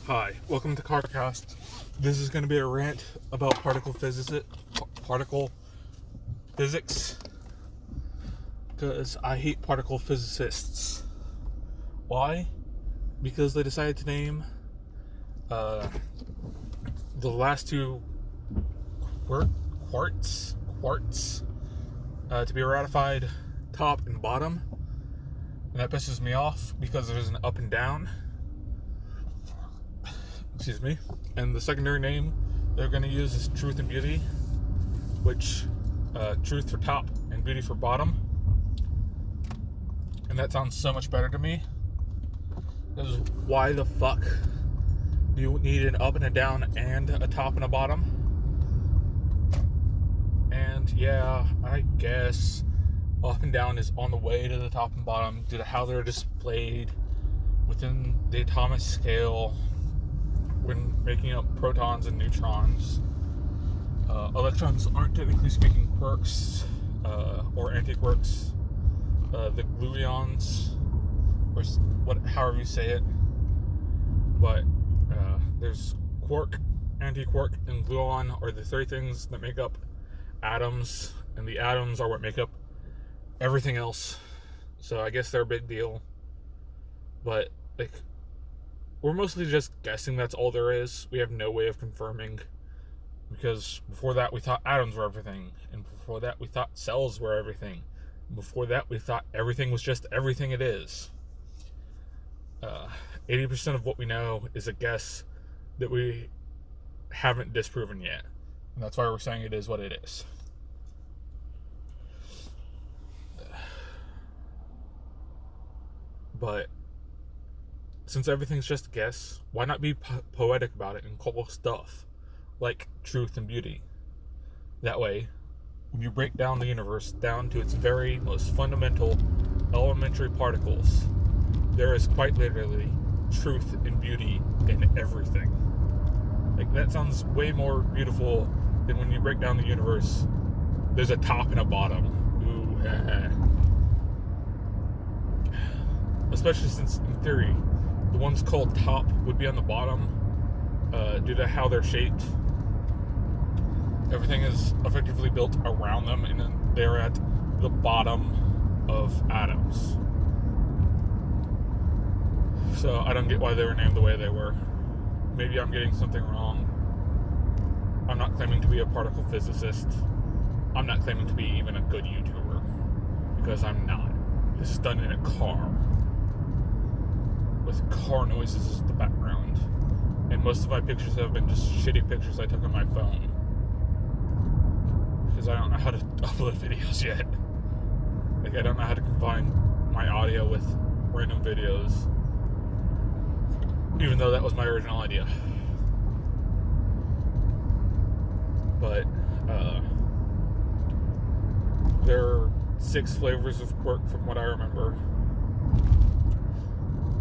Hi, welcome to CarCast. This is going to be a rant about particle physics, because I hate particle physicists. Why? Because they decided to name the last two quarts to be ratified top and bottom, and that pisses me off because there's an up and down. Excuse me. And the secondary name they're going to use is Truth and Beauty, which truth for top and beauty for bottom. And that sounds so much better to me. Because why the fuck do you need an up and a down and a top and a bottom? And yeah, I guess up and down is on the way to the top and bottom due to how they're displayed within the atomic scale when making up protons and neutrons. Electrons aren't technically speaking quarks or antiquarks. The gluons, or however you say it, but there's quark, antiquark, and gluon are the three things that make up atoms, and the atoms are what make up everything else. So I guess they're a big deal, but we're mostly just guessing that's all there is. We have no way of confirming, because before that we thought atoms were everything, and before that we thought cells were everything, and before that we thought everything was just everything it is. 80% of what we know is a guess that we haven't disproven yet, and that's why we're saying it is what it is. But since everything's just a guess, why not be poetic about it and call stuff like truth and beauty? That way, when you break down the universe down to its very most fundamental elementary particles, there is quite literally truth and beauty in everything. That sounds way more beautiful than when you break down the universe, there's a top and a bottom. Especially since, in theory, the ones called top would be on the bottom due to how they're shaped. Everything is effectively built around them, and then they're at the bottom of atoms. So I don't get why they were named the way they were. Maybe I'm getting something wrong. I'm not claiming to be a particle physicist. I'm not claiming to be even a good YouTuber, because I'm not. This is done in a car, with car noises as the background, and most of my pictures have been just shitty pictures I took on my phone, because I don't know how to upload videos yet. I don't know how to combine my audio with random videos, even though that was my original idea. But there are 6 flavors of quark from what I remember.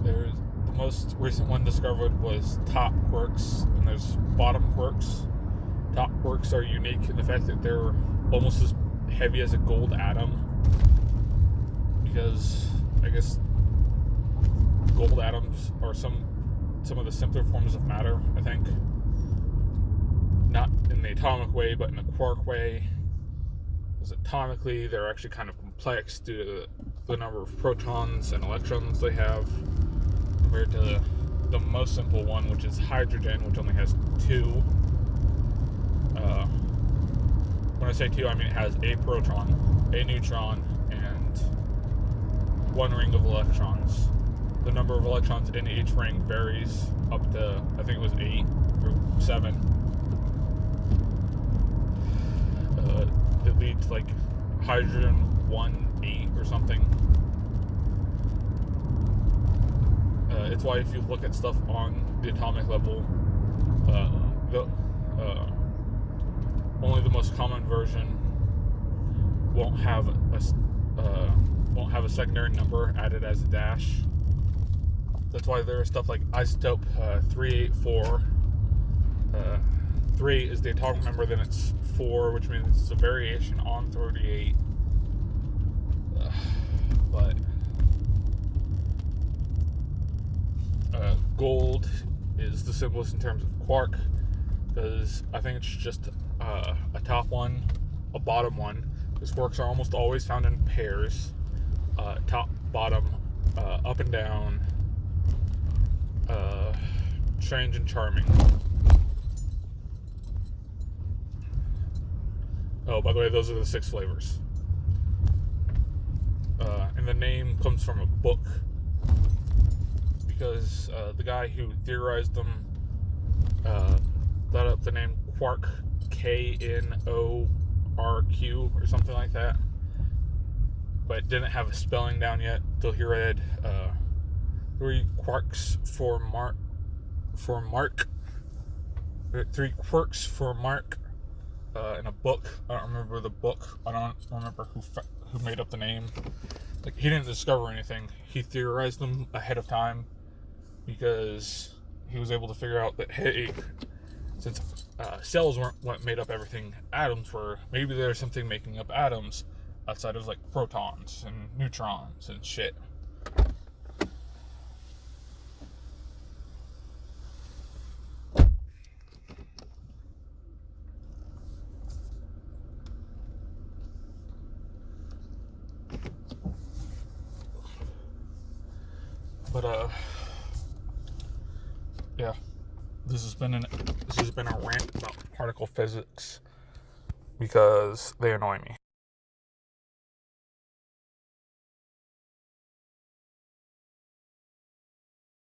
The most recent one discovered was top quarks, and there's bottom quarks. Top quarks are unique in the fact that they're almost as heavy as a gold atom, because I guess gold atoms are some of the simpler forms of matter, I think. Not in the atomic way, but in the quark way. Because atomically, they're actually kind of complex due to the number of protons and electrons they have, compared to the most simple one, which is hydrogen, which only has 2. When I say 2, I mean it has a proton, a neutron, and 1 ring of electrons. The number of electrons in each ring varies up to, I think it was 8 or 7. It leads hydrogen 1-8 or something. It's why if you look at stuff on the atomic level, only the most common version won't have a secondary number added as a dash. That's why there is stuff like isotope 384. 3 is the atomic number, then it's 4, which means it's a variation on 38. But gold is is the simplest in terms of quark, because I think it's just a top one, a bottom one. Because quarks are almost always found in pairs, top, bottom, up and down, strange and charming. Oh, by the way, those are the 6 flavors. And the name comes from a book, because the guy who theorized them thought up the name quark, KNORQ or something like that, but didn't have a spelling down yet till he read 3 quarks for Mark. 3 quirks for Mark in a book. I don't remember the book. I don't remember who made up the name. Like, he didn't discover anything. He theorized them ahead of time because he was able to figure out that, hey, since cells weren't what made up everything, atoms were. Maybe there's something making up atoms outside of like protons and neutrons and shit. But yeah, this has been a rant about particle physics because they annoy me.